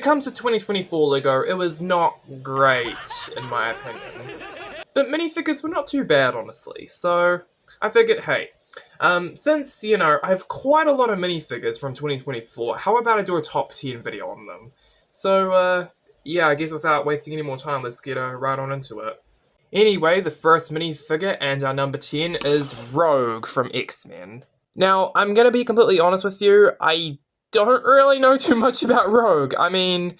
comes to 2024 Lego, it was not great, in my opinion. But minifigures were not too bad, honestly, so I figured, hey, since, you know, I have quite a lot of minifigures from 2024, how about I do a top 10 video on them? So, yeah, I guess without wasting any more time, let's get right on into it. Anyway, the first minifigure and our number 10 is Rogue from X-Men. Now, I'm gonna be completely honest with you, I don't really know too much about Rogue. I mean,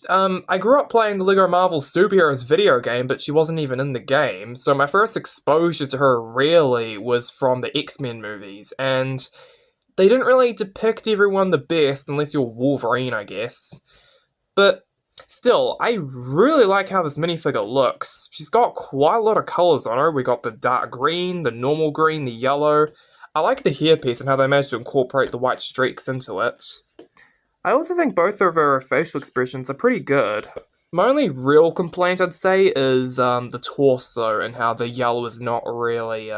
I grew up playing the Lego Marvel Superheroes video game, but she wasn't even in the game, so my first exposure to her really was from the X-Men movies, and they didn't really depict everyone the best, unless you're Wolverine, I guess. But still, I really like how this minifigure looks. She's got quite a lot of colours on her. We got the dark green, the normal green, the yellow. I like the hairpiece and how they managed to incorporate the white streaks into it. I also think both of her facial expressions are pretty good. My only real complaint, I'd say, is the torso and how the yellow is not really,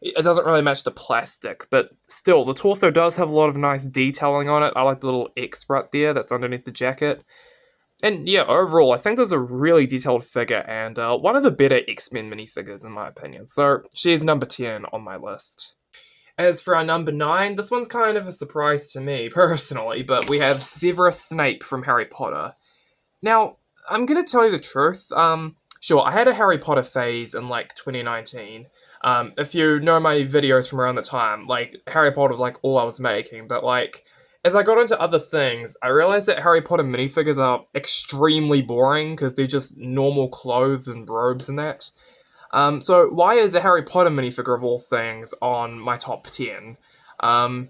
it doesn't really match the plastic, but still, the torso does have a lot of nice detailing on it. I like the little X right there that's underneath the jacket. And yeah, overall, I think there's a really detailed figure and one of the better X-Men minifigures in my opinion. So, she's number 10 on my list. As for our number 9, this one's kind of a surprise to me, personally, but we have Severus Snape from Harry Potter. Now, I'm gonna tell you the truth, sure, I had a Harry Potter phase in, like, 2019. If you know my videos from around the time, like, Harry Potter was, like, all I was making, but, like, as I got into other things, I realized that Harry Potter minifigures are extremely boring, because they're just normal clothes and robes and that. So why is a Harry Potter minifigure of all things on my top 10? And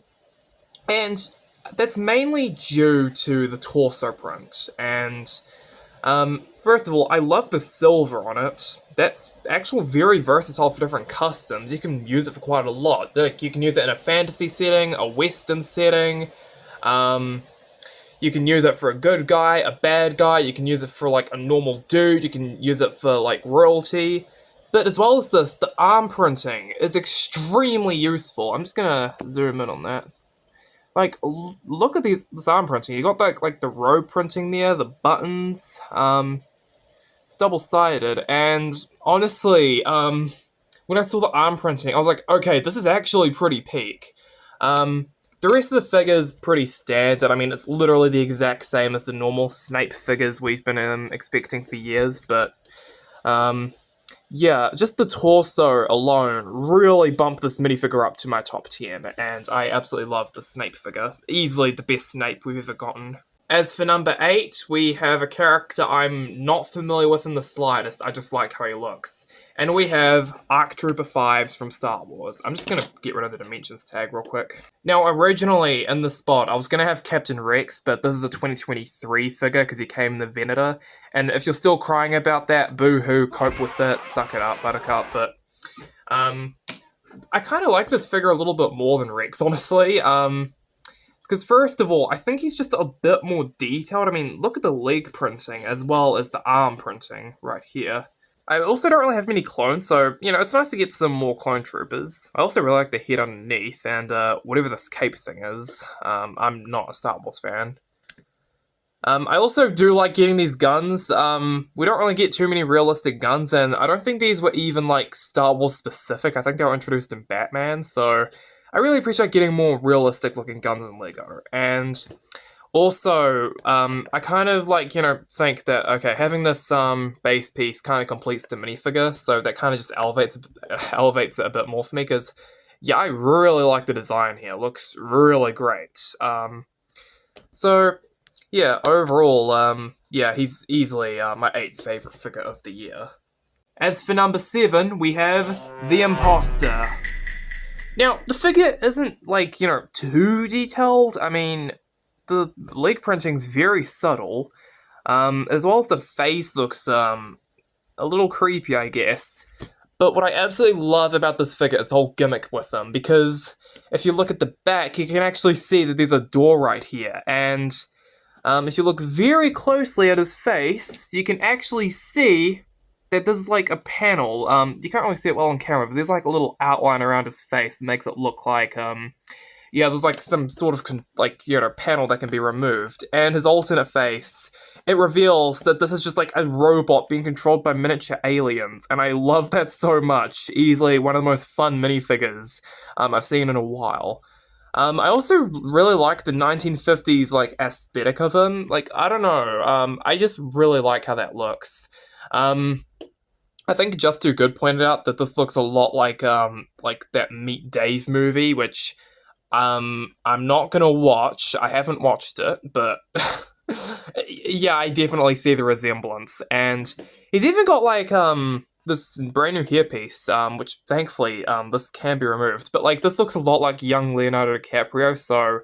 that's mainly due to the torso print, and first of all, I love the silver on it. That's actually very versatile for different customs. You can use it for quite a lot. Like, you can use it in a fantasy setting, a western setting, you can use it for a good guy, a bad guy, you can use it for, like, a normal dude, you can use it for, like, royalty. But as well as this, the arm printing is extremely useful. I'm just gonna zoom in on that. Like, look at this arm printing. You got, like the robe printing there, the buttons, it's double-sided, and honestly, when I saw the arm printing, I was like, okay, this is actually pretty peak. The rest of the figure's pretty standard. I mean, it's literally the exact same as the normal Snape figures we've been expecting for years, but, yeah, just the torso alone really bumped this minifigure up to my top 10, and I absolutely love the Snape figure. Easily the best Snape we've ever gotten. As for number 8, we have a character I'm not familiar with in the slightest, I just like how he looks. And we have ARC Trooper 5s from Star Wars. I'm just gonna get rid of the dimensions tag real quick. Now, originally, in this spot, I was gonna have Captain Rex, but this is a 2023 figure, because he came in the Venator. And if you're still crying about that, boo-hoo, cope with it, suck it up, buttercup, but... I kinda like this figure a little bit more than Rex, honestly. Because first of all, I think he's just a bit more detailed. I mean, look at the leg printing as well as the arm printing right here. I also don't really have many clones, so, you know, it's nice to get some more clone troopers. I also really like the head underneath, and whatever this cape thing is. I'm not a Star Wars fan. I also do like getting these guns. We don't really get too many realistic guns, and I don't think these were even, like, Star Wars specific. I think they were introduced in Batman, so I really appreciate getting more realistic looking guns in LEGO. And also, I kind of, like, you know, think that, okay, having this base piece kind of completes the minifigure, so that kind of just elevates it a bit more for me, because, yeah, I really like the design here. It looks really great. So, yeah, overall, yeah, he's easily my 8th favourite figure of the year. As for number 7, we have the Imposter. Now, the figure isn't, like, you know, too detailed. I mean, the leg printing's very subtle, as well as the face looks, a little creepy, I guess. But what I absolutely love about this figure is the whole gimmick with him, because if you look at the back, you can actually see that there's a door right here, and if you look very closely at his face, you can actually see that there's, like, a panel. You can't really see it well on camera, but there's, like, a little outline around his face that makes it look like, you yeah, there's like some sort of panel that can be removed, and his alternate face, it reveals that this is just like a robot being controlled by miniature aliens, and I love that so much. Easily one of the most fun minifigures I've seen in a while. I also really like the 1950s like aesthetic of him. Like, I don't know, I just really like how that looks. I think Just Too Good pointed out that this looks a lot like that Meet Dave movie, which I'm not gonna watch. I haven't watched it, but yeah, I definitely see the resemblance. And he's even got like this brand new hairpiece, which thankfully this can be removed. But like this looks a lot like young Leonardo DiCaprio, so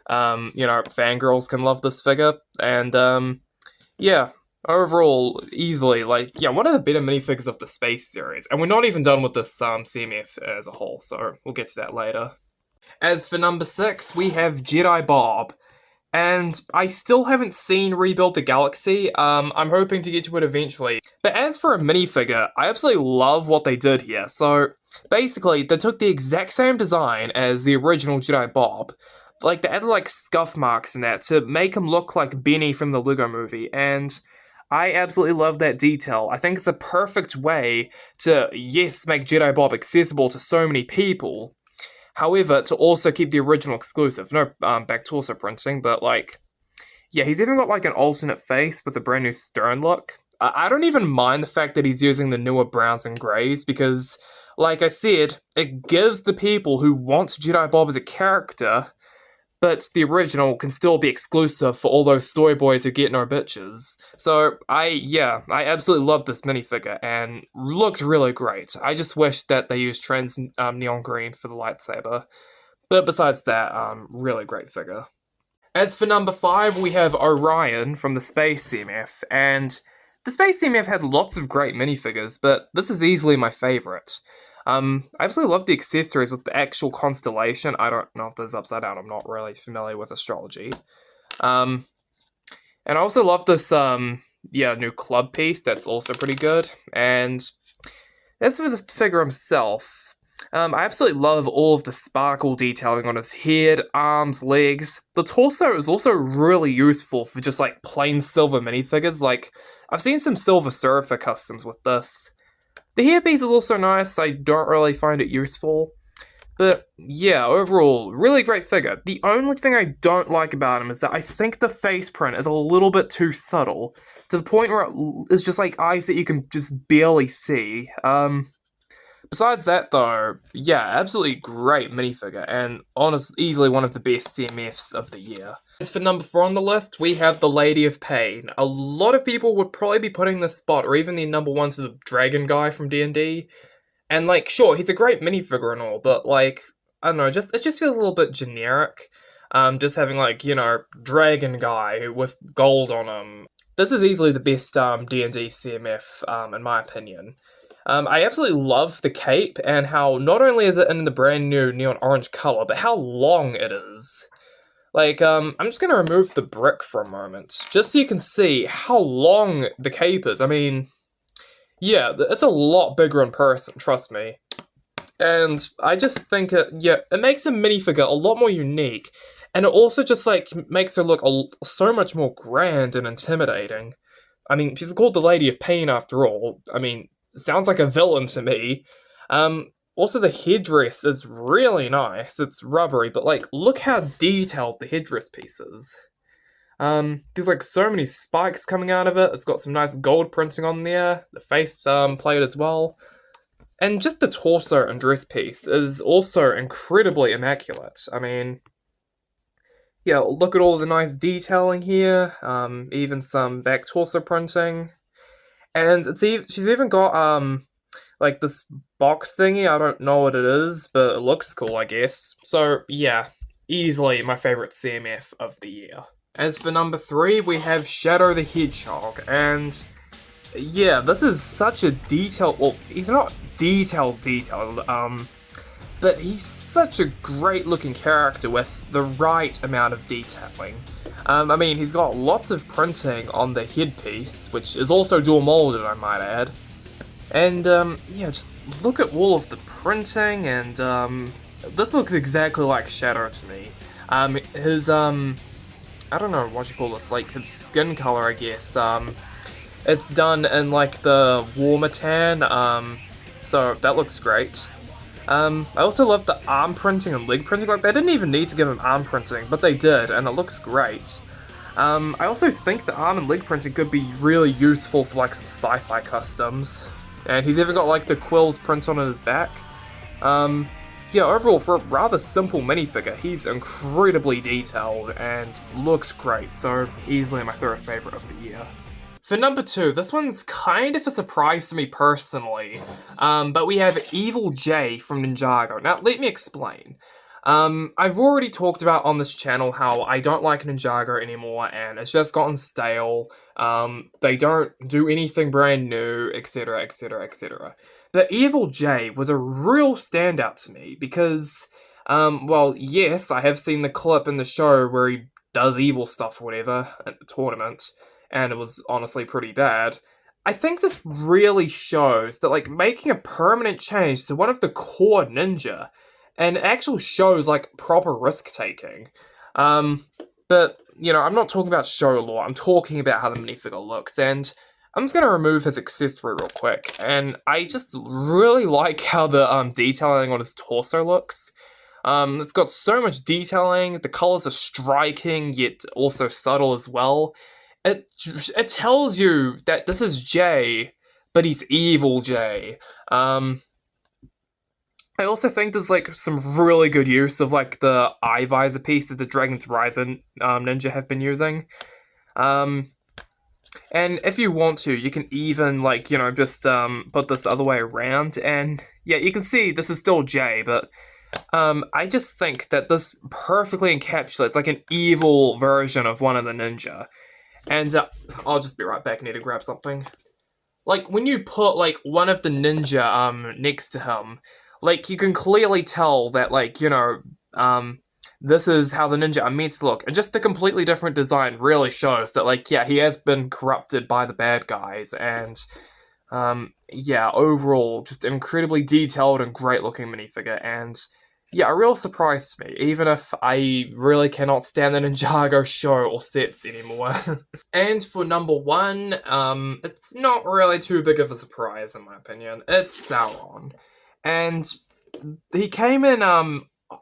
fangirls can love this figure. And yeah, overall, easily, like, yeah, one of the better minifigures of the Space series. And we're not even done with this CMF as a whole, so we'll get to that later. As for number 6, we have Jedi Bob. And I still haven't seen Rebuild the Galaxy. I'm hoping to get to it eventually. But as for a minifigure, I absolutely love what they did here. So, basically, they took the exact same design as the original Jedi Bob. Like, they added, like, scuff marks in that to make him look like Benny from the Lego movie. And I absolutely love that detail. I think it's a perfect way to, yes, make Jedi Bob accessible to so many people. However, to also keep the original exclusive. No back torso printing, but like, yeah, he's even got like an alternate face with a brand new stern look. I don't even mind the fact that he's using the newer browns and greys because, like I said, it gives the people who want Jedi Bob as a character, but the original can still be exclusive for all those story boys who get no bitches. So, I absolutely love this minifigure, and looks really great. I just wish that they used trans neon green for the lightsaber. But besides that, really great figure. As for number 5, we have Orion from the Space CMF, and the Space CMF had lots of great minifigures, but this is easily my favourite. I absolutely love the accessories with the actual constellation. I don't know if this is upside down. I'm not really familiar with astrology. And I also love this, new club piece. That's also pretty good. And as for the figure himself, I absolutely love all of the sparkle detailing on his head, arms, legs. The torso is also really useful for just, like, plain silver minifigures. Like, I've seen some Silver Surfer customs with this. The hairpiece is also nice, I don't really find it useful. But yeah, overall, really great figure. The only thing I don't like about him is that I think the face print is a little bit too subtle, to the point where it's just like eyes that you can just barely see. Besides that though, yeah, absolutely great minifigure, and honestly, easily one of the best CMFs of the year. As for number 4 on the list, we have the Lady of Pain. A lot of people would probably be putting this spot, or even the number 1 to the dragon guy from D&D. And like, sure, he's a great minifigure and all, but like, I don't know, it just feels a little bit generic. Just having like, dragon guy with gold on him. This is easily the best D&D CMF, in my opinion. I absolutely love the cape, and how not only is it in the brand new neon orange color, but how long it is. Like, I'm just gonna remove the brick for a moment, just so you can see how long the cape is. I mean, yeah, it's a lot bigger in person, trust me. And I just think it makes a minifigure a lot more unique, and it also just, like, makes her look so much more grand and intimidating. I mean, she's called the Lady of Pain after all. I mean, sounds like a villain to me. Also, the headdress is really nice. It's rubbery, but, like, look how detailed the headdress piece is. There's, like, so many spikes coming out of it. It's got some nice gold printing on there. The face plate as well. And just the torso and dress piece is also incredibly immaculate. I mean, yeah, look at all the nice detailing here. Even some back torso printing. And she's even got, like, this box thingy. I don't know what it is, but it looks cool, I guess. So, yeah, easily my favorite CMF of the year. As for number 3, we have Shadow the Hedgehog, and yeah, this is such a detailed, well, he's not detailed, but he's such a great looking character with the right amount of detailing. I mean, he's got lots of printing on the headpiece, which is also dual molded, I might add. And, yeah, just look at all of the printing, and, this looks exactly like Shadow to me. His, I don't know what you call this, like, his skin color, I guess, it's done in, like, the warmer tan, so that looks great. I also love the arm printing and leg printing. Like, they didn't even need to give him arm printing, but they did, and it looks great. I also think the arm and leg printing could be really useful for, like, some sci-fi customs. And he's even got, like, the quills print on his back. Yeah, overall, for a rather simple minifigure, he's incredibly detailed and looks great, so easily my third favourite of the year. For number 2, this one's kind of a surprise to me personally, but we have Evil J from Ninjago. Now, let me explain. I've already talked about on this channel how I don't like Ninjago anymore, and it's just gotten stale. They don't do anything brand new, etc, etc, etc. But Evil J was a real standout to me, because, well, yes, I have seen the clip in the show where he does evil stuff or whatever at the tournament, and it was honestly pretty bad. I think this really shows that, like, making a permanent change to one of the core ninja, and actually shows, like, proper risk-taking. But, you know, I'm not talking about show lore, I'm talking about how the minifigure looks, and I'm just gonna remove his accessory real quick, and I just really like how the, detailing on his torso looks. It's got so much detailing, the colors are striking, yet also subtle as well. It tells you that this is Jay, but he's evil Jay. I also think there's, like, some really good use of, like, the eye visor piece that the Dragon's Rising ninja have been using. And if you want to, you can even, like, you know, just put this the other way around, and yeah, you can see this is still Jay, but I just think that this perfectly encapsulates, like, an evil version of one of the ninja. And, I'll just be right back, I need to grab something. Like, when you put, like, one of the ninja, next to him, like, you can clearly tell that, like, you know, this is how the ninja are meant to look. And just the completely different design really shows that, like, yeah, he has been corrupted by the bad guys, and, yeah, overall, just an incredibly detailed and great-looking minifigure, and yeah, a real surprise to me, even if I really cannot stand the Ninjago show or sets anymore. And for number 1, it's not really too big of a surprise in my opinion. It's Sauron. And he came in,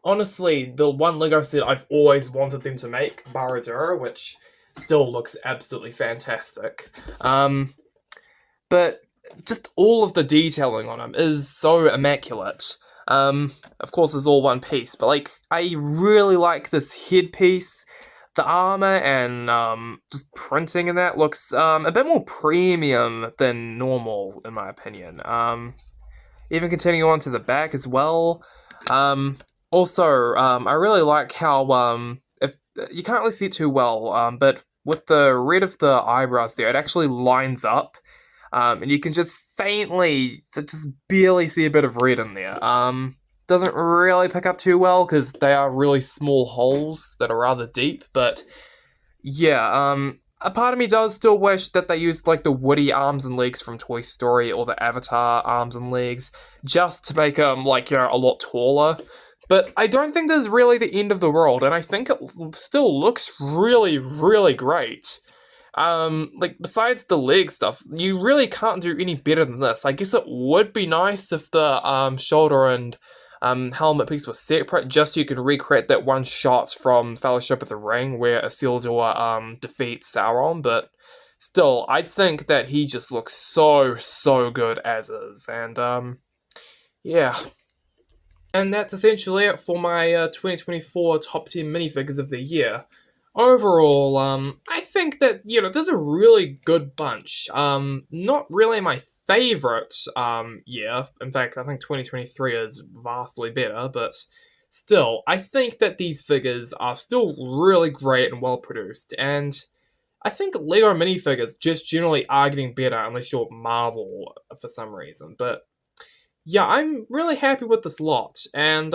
honestly, the one Lego set I've always wanted them to make, Barad-dûr, which still looks absolutely fantastic. But just all of the detailing on him is so immaculate. Of course it's all one piece, but, like, I really like this headpiece. The armor and, just printing in that looks, a bit more premium than normal, in my opinion. Even continuing on to the back as well. Also, I really like how, if you can't really see it too well, but with the red of the eyebrows there, it actually lines up. And you can just faintly, just barely see a bit of red in there. Doesn't really pick up too well, because they are really small holes that are rather deep, but yeah, a part of me does still wish that they used, like, the Woody arms and legs from Toy Story, or the Avatar arms and legs, just to make them, like, you know, a lot taller. But I don't think this is really the end of the world, and I think it still looks really, really great. Like, besides the leg stuff, you really can't do any better than this. I guess it would be nice if the, shoulder and, helmet piece was separate, just so you can recreate that one shot from Fellowship of the Ring, where Isildur, defeats Sauron, but still, I think that he just looks so, so good as is, and, yeah. And that's essentially it for my, 2024 top 10 minifigures of the year. Overall, I think that, you know, there's a really good bunch. Not really my favorite, year. In fact, I think 2023 is vastly better, but still, I think that these figures are still really great and well produced, and I think Lego minifigures just generally are getting better unless you're Marvel for some reason, but yeah, I'm really happy with this lot, and,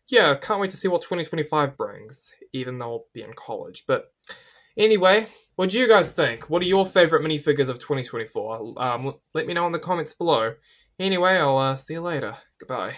yeah, can't wait to see what 2025 brings, even though I'll be in college. But anyway, what do you guys think? What are your favourite minifigures of 2024? Let me know in the comments below. Anyway, I'll see you later. Goodbye.